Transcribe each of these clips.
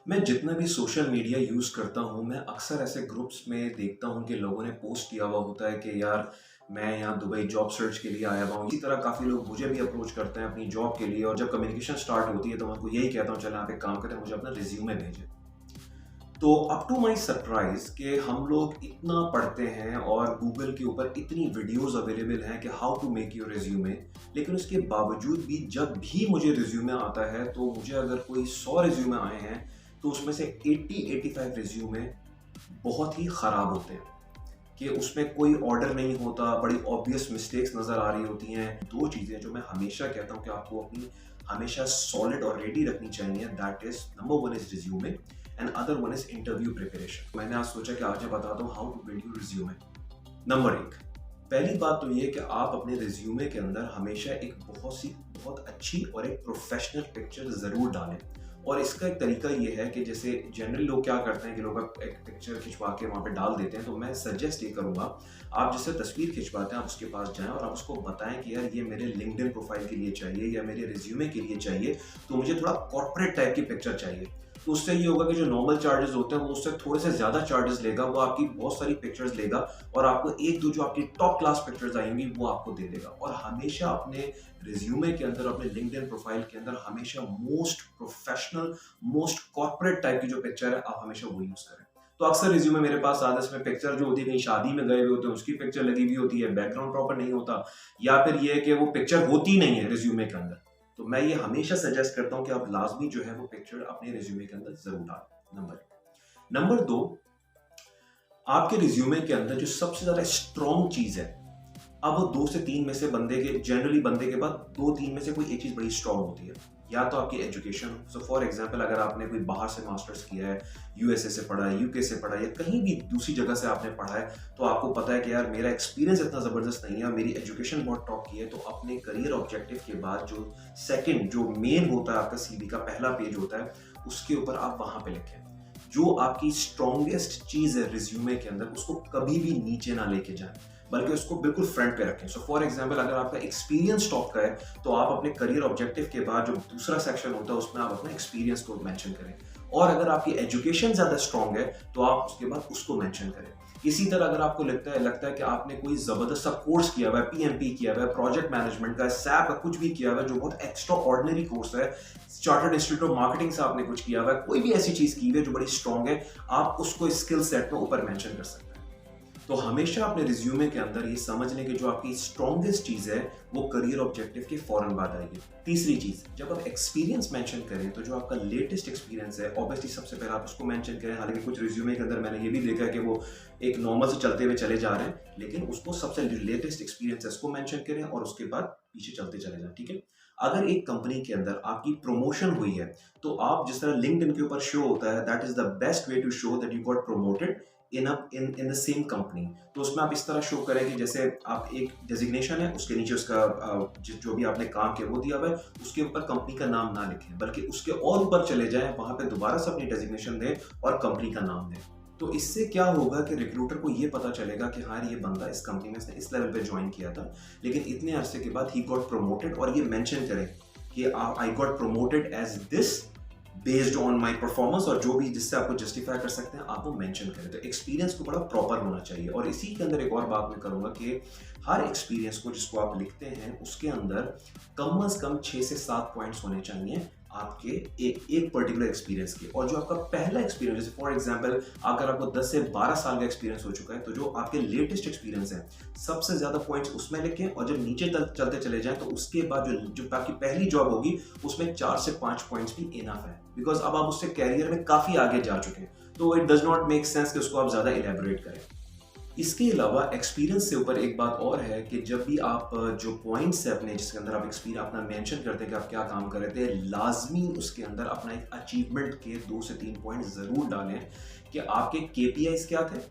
मैं जितना भी सोशल मीडिया यूज़ करता हूँ, मैं अक्सर ऐसे ग्रुप्स में देखता हूँ कि लोगों ने पोस्ट किया हुआ होता है कि यार मैं यहाँ दुबई जॉब सर्च के लिए आया हुआ हूँ। इसी तरह काफ़ी लोग मुझे भी अप्रोच करते हैं अपनी जॉब के लिए और जब कम्युनिकेशन स्टार्ट होती है तो मैं उनको यही कहता हूँ, चलें आप एक काम करें, मुझे अपना रिज्यूमे भेजें। तो अप टू माय सरप्राइज़ कि हम लोग इतना पढ़ते हैं और गूगल के ऊपर इतनी वीडियोस अवेलेबल हैं कि how to make your resume, लेकिन उसके बावजूद भी जब भी मुझे रिज्यूमे आता है तो मुझे अगर कोई 100 रिज्यूमे आए हैं तो उसमें से 80-85 रिज्यूमे बहुत ही ख़राब होते हैं कि उसमें कोई ऑर्डर नहीं होता, बड़ी ऑब्वियस मिस्टेक्स नज़र आ रही होती हैं। 2 चीज़ें जो मैं हमेशा कहता हूँ कि आपको अपनी हमेशा सॉलिड और रेडी रखनी चाहिए, that is number 1 is resume and other 1 is interview preparation. मैंने आज सोचा कि आज मैं बताता हूँ how to build your resume. Number 1, पहली बात तो ये है कि आप अपने रिज्यूमे के अंदर हमेशा एक बहुत अच्छी और एक प्रोफेशनल पिक्चर ज़रूर डालें। और इसका एक तरीका ये है कि जैसे जनरली लोग क्या करते हैं कि लोग अब एक पिक्चर खिंचवा के वहाँ पे डाल देते हैं, तो मैं सजेस्ट ये करूँगा, आप जिससे तस्वीर खिंचवाते हैं आप उसके पास जाएँ और आप उसको बताएं कि यार ये मेरे लिंक्डइन प्रोफाइल के लिए चाहिए या मेरे रिज्यूमे के लिए चाहिए, तो मुझे थोड़ा कॉर्पोरेट टाइप की पिक्चर चाहिए। तो उससे ये होगा कि जो नॉर्मल चार्जेस होते हैं वो उससे थोड़े से ज़्यादा चार्जेस लेगा, वो आपकी बहुत सारी पिक्चर्स लेगा और आपको एक दो जो आपकी टॉप क्लास पिक्चर्स आएंगी वो आपको दे देगा। और हमेशा अपने रिज्यूमे के अंदर, अपने लिंक्डइन प्रोफाइल के अंदर हमेशा most professional, most corporate type की जो पिक्चर है आप हमेशा वो यूज़ करें। तो अक्सर रिज्यूमे मेरे पास आता है, इसमें पिक्चर जो होती है कहीं शादी में गए हुए होते हैं उसकी पिक्चर लगी हुई होती है, बैकग्राउंड प्रॉपर नहीं होता, या फिर ये है कि वो पिक्चर होती नहीं है रिज्यूमे के अंदर। तो मैं ये हमेशा सजेस्ट करता हूँ कि आप लाजमी जो है वो पिक्चर अपने रिज्यूमे के अंदर जरूर डालें। नंबर 1। नंबर 2, आपके रिज्यूमे के अंदर जो सबसे ज्यादा स्ट्रॉन्ग चीज है, अब वो 2 से 3 में से बंदे के जनरली बंदे के पास 2-3 में से कोई एक चीज बड़ी स्ट्रॉन्ग होती है। या तो आपकी एजुकेशन, सो फॉर एग्जांपल अगर आपने कोई बाहर से मास्टर्स किया है, यूएसए से पढ़ा है, यूके से पढ़ा है या कहीं भी दूसरी जगह से आपने पढ़ा है, तो आपको पता है कि यार मेरा एक्सपीरियंस इतना ज़बरदस्त नहीं है, मेरी एजुकेशन बहुत टॉप की है, तो अपने करियर ऑब्जेक्टिव के बाद जो सेकंड जो मेन होता है आपका सीवी का पहला पेज होता है, उसके ऊपर आप वहाँ पे लिखें जो आपकी स्ट्रॉन्गेस्ट चीज़ है रिज्यूमे के अंदर, उसको कभी भी नीचे ना लेके जाएं, बल्कि उसको बिल्कुल फ्रंट पे रखें। सो फॉर एग्जांपल अगर आपका एक्सपीरियंस टॉप का है तो आप अपने करियर ऑब्जेक्टिव के बाद जो दूसरा सेक्शन होता है उसमें आप अपना एक्सपीरियंस को मेंशन करें। और अगर आपकी एजुकेशन ज़्यादा स्ट्रॉन्ग है तो आप उसके बाद उसको मेंशन करें। इसी तरह अगर आपको लगता है कि आपने कोई ज़बरदस्त सा कोर्स किया हुआ है, पीएमपी किया हुआ है, प्रोजेक्ट मैनेजमेंट का, सैप का, कुछ भी किया हुआ है जो बहुत एक्स्ट्रा ऑर्डिनरी कोर्स है, चार्टर्ड इंस्टीट्यूट ऑफ मार्केटिंग से आपने कुछ किया हुआ है, कोई भी ऐसी चीज़ की हुई है जो बड़ी स्ट्रॉन्ग है, आप उसको स्किल सेट में ऊपर मेंशन कर सकते हैं। तो हमेशा अपने रिज्यूमे के अंदर ये समझ लें कि जो आपकी स्ट्रॉन्गेस्ट चीज़ है वो करियर ऑब्जेक्टिव के फौरन बाद आएगी। तीसरी चीज़, जब आप एक्सपीरियंस मेंशन करें तो जो आपका लेटेस्ट एक्सपीरियंस है ऑब्वियसली सबसे पहले आप उसको मेंशन करें। हालांकि कुछ रिज्यूमे के अंदर मैंने ये भी देखा है कि वो एक नॉर्मल से चलते हुए चले जा रहे हैं, लेकिन उसको सबसे लेटेस्ट एक्सपीरियंस है उसको मेंशन करें और उसके बाद पीछे चलते चले जाएं। ठीक है। अगर एक कंपनी के अंदर आपकी प्रमोशन हुई है तो आप जिस तरह लिंक्डइन के ऊपर शो होता है, that is the best way to show that you got promoted in the same company. तो उसमें आप इस तरह शो करें कि जैसे आप एक डेजिग्नेशन है उसके नीचे उसका जो भी आपने काम किया वो दिया हुआ है, उसके ऊपर कंपनी का नाम ना लिखें बल्कि उसके और ऊपर चले जाएं, वहां पे दोबारा से अपनी डेजिग्नेशन दें और कंपनी का नाम दें। तो इससे क्या होगा कि रिक्रूटर को ये पता चलेगा कि हाँ ये बंदा इस कंपनी में इसने इस लेवल पे ज्वाइन किया था, लेकिन इतने अरसे के बाद ही गॉट प्रमोटेड, और ये मेंशन करें कि I got promoted as this based on my performance, और जो भी जिससे आपको जस्टिफाई कर सकते हैं आप वो मेंशन करें। तो एक्सपीरियंस को बड़ा प्रॉपर होना चाहिए। और इसी के अंदर एक और बात मैं करूंगा कि हर एक्सपीरियंस को जिसको आप लिखते हैं उसके अंदर कम से कम 6 से 7 पॉइंट्स होने चाहिए आपके एक पर्टिकुलर एक्सपीरियंस के। और जो आपका पहला एक्सपीरियंस, जैसे फॉर एग्जांपल अगर आपको 10 से 12 साल का एक्सपीरियंस हो चुका है तो जो आपके लेटेस्ट एक्सपीरियंस है सबसे ज्यादा पॉइंट्स उसमें लिखें, और जब नीचे चलते चले जाएं तो उसके बाद जो आपकी पहली जॉब होगी उसमें 4 से 5 पॉइंट्स भी इनफ है, बिकॉज अब आप उससे कैरियर में काफी आगे जा चुके हैं, तो it does not make sense कि उसको आप ज्यादा इलेबोरेट करें। इसके अलावा एक्सपीरियंस से ऊपर एक बात और है कि जब भी आप जो पॉइंट्स है अपने जिसके अंदर आप एक्सपीरियंस अपना मेंशन करते हैं कि आप क्या काम कर रहे थे, लाजमी उसके अंदर अपना एक अचीवमेंट के 2 से 3 पॉइंट जरूर डालें कि आपके केपीआईज क्या थे।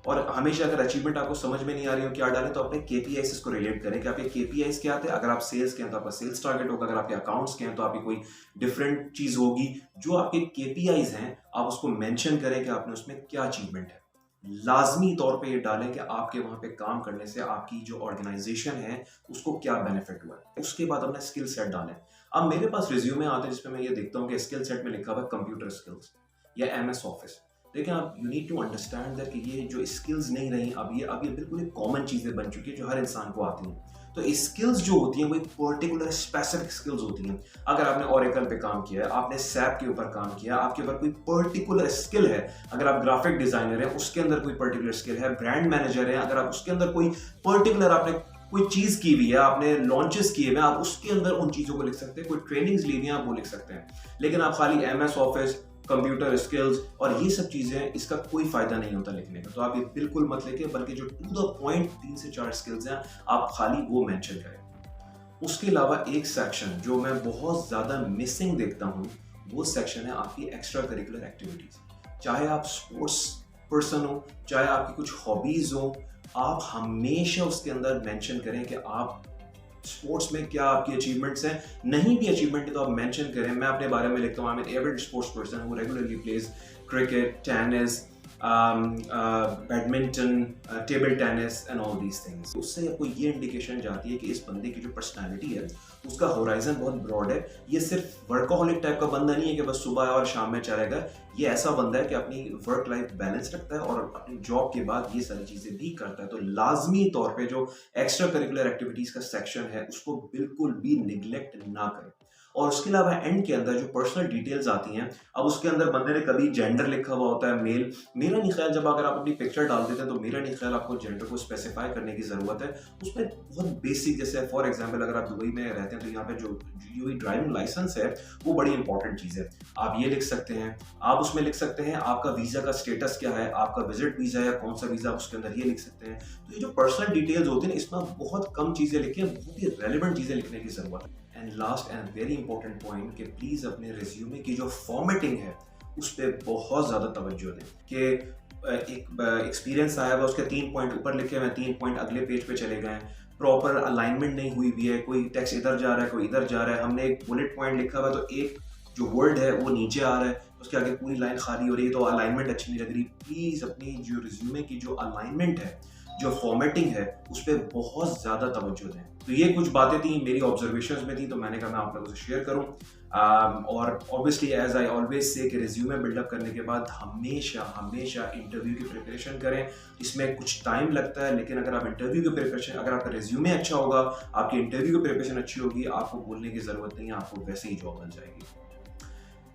और हमेशा अगर अचीवमेंट आपको समझ में नहीं आ रही हो क्या डालें तो अपने केपीआईज इसको रिलेट करें कि आपके केपीआईज क्या थे। अगर आप सेल्स के हैं तो आपका सेल्स टारगेट होगा, अगर आपके अकाउंट्स के हैं तो आपकी कोई डिफरेंट चीज होगी। जो आपके केपीआईज हैं आप उसको मेंशन करें कि आपने उसमें क्या अचीवमेंट है। लाजमी तौर पे ये डालें कि आपके वहां पे काम करने से आपकी जो ऑर्गेनाइजेशन है उसको क्या बेनिफिट हुआ है। उसके बाद अपना स्किल सेट डालें। अब मेरे पास रिज्यूमे आते हैं जिसमें मैं ये देखता हूँ कि स्किल सेट में लिखा हुआ है कंप्यूटर स्किल्स, या MS ऑफिस। लेकिन आप you need to understand that कि ये जो स्किल्स नहीं रही, अब ये बिल्कुल एक कॉमन चीज़ें बन चुकी है जो हर इंसान को आती हैं। तो स्किल्स जो होती हैं वो एक पर्टिकुलर स्पेसिफिक स्किल्स होती हैं। अगर आपने ओरेकल पे काम किया है, आपने सैप के ऊपर काम किया, आपके ऊपर कोई पर्टिकुलर स्किल है, अगर आप ग्राफिक डिजाइनर हैं उसके अंदर कोई पर्टिकुलर स्किल है, ब्रांड मैनेजर है अगर आप उसके अंदर कोई पर्टिकुलर आपने कोई चीज की हुई है, आपने लॉन्चेस किए हुए, आप उसके अंदर उन चीजों को लिख सकते हैं, कोई ट्रेनिंग्स ली हुई है आप वो लिख सकते हैं। लेकिन आप खाली MS ऑफिस, कंप्यूटर स्किल्स और ये सब चीजें, इसका कोई फायदा नहीं होता लिखने का। तो आप ये बिल्कुल मत लिखिए, बल्कि जो टू द पॉइंट 3 से 4 स्किल्स हैं आप खाली वो मेंशन करें। उसके अलावा एक सेक्शन जो मैं बहुत ज्यादा मिसिंग देखता हूँ वो सेक्शन है आपकी एक्स्ट्रा करिकुलर एक्टिविटीज। चाहे आप स्पोर्ट्स पर्सन हो, चाहे आपकी कुछ हॉबीज हो, आप हमेशा उसके अंदर मेंशन करें कि आप स्पोर्ट्स में क्या आपकी अचीवमेंट्स हैं। नहीं भी अचीवमेंट है तो आप मेंशन करें। मैं अपने बारे में लिखता हूँ, I am an average sports person who regularly pledge cricket, tennis, badminton, table tennis and all these things. उससे आपको ये इंडिकेशन जाती है कि इस बंदे की जो पर्सनैलिटी है उसका होराइजन बहुत ब्रॉड है। ये सिर्फ वर्कोहॉलिक टाइप का बंदा नहीं है कि बस सुबह और शाम में चलेगा। ये ऐसा बंदा है कि अपनी वर्क लाइफ बैलेंस रखता है और अपनी जॉब के बाद ये सारी चीजें भी करता है। तो लाजमी तौर पे जो एक्स्ट्रा करिकुलर एक्टिविटीज का सेक्शन है उसको बिल्कुल भी निग्लेक्ट ना करें। और उसके अलावा एंड के अंदर जो पर्सनल डिटेल्स आती हैं, अब उसके अंदर बंदे ने कभी जेंडर लिखा हुआ होता है, मेल। मेरा नहीं ख्याल, जब अगर आप अपनी पिक्चर डाल देते हैं तो मेरा नहीं ख्याल आपको जेंडर को स्पेसिफाई करने की जरूरत है। उसमें बहुत बेसिक, जैसे फॉर एग्जांपल अगर आप दुबई में रहते हैं तो यहाँ पे जो यूएई ड्राइविंग लाइसेंस है वो बड़ी इंपॉर्टेंट चीज़ है। आप ये लिख सकते हैं। आप उसमें लिख सकते हैं आपका वीज़ा का स्टेटस क्या है, आपका विजिट वीज़ा या कौन सा वीज़ा, उसके अंदर ये लिख सकते हैं। तो ये जो पर्सनल डिटेल्स होती हैं इसमें बहुत कम चीज़ें लिखें, बहुत ही रेलिवेंट चीज़ें लिखने की ज़रूरत है। And last and very important point कि प्लीज़ अपने रिज्यूमे की जो फॉर्मेटिंग है उस पर बहुत ज़्यादा तवज्जो दें कि एक एक्सपीरियंस आया हुआ उसके 3 पॉइंट ऊपर लिखे हुए, 3 पॉइंट अगले पेज पे चले गए, प्रॉपर अलाइनमेंट नहीं हुई हुई है, कोई टेक्स्ट इधर जा रहा है कोई इधर जा रहा है, हमने एक बुलेट पॉइंट लिखा हुआ तो एक जो वर्ड है वो नीचे आ रहा है, उसके आगे पूरी लाइन खाली हो रही है, तो अलाइनमेंट अच्छी नहीं लग रही। प्लीज़ अपनी जो रिज्यूमे की जो अलाइनमेंट है, जो फॉर्मेटिंग है, उस पर बहुत ज़्यादा तवज्जो दें। तो ये कुछ बातें थी, मेरी ऑब्जर्वेशंस में थी, तो मैंने कहा मैं आप लोगों से शेयर करूं। और obviously as I always say कि रिज्यूमे बिल्डअप करने के बाद हमेशा हमेशा इंटरव्यू की प्रिपरेशन करें। इसमें कुछ टाइम लगता है, लेकिन अगर आप इंटरव्यू की प्रिपरेशन, अगर आपका रिज्यूमे अच्छा होगा, आपकी इंटरव्यू की प्रिपरेशन अच्छी होगी, आपको बोलने की ज़रूरत नहीं है, आपको वैसे ही जॉब मिल जाएगी।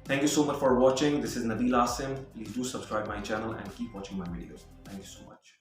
Thank you so much for watching. This is Nabil Asim. Please do subscribe my channel and keep watching my videos. Thank you so much.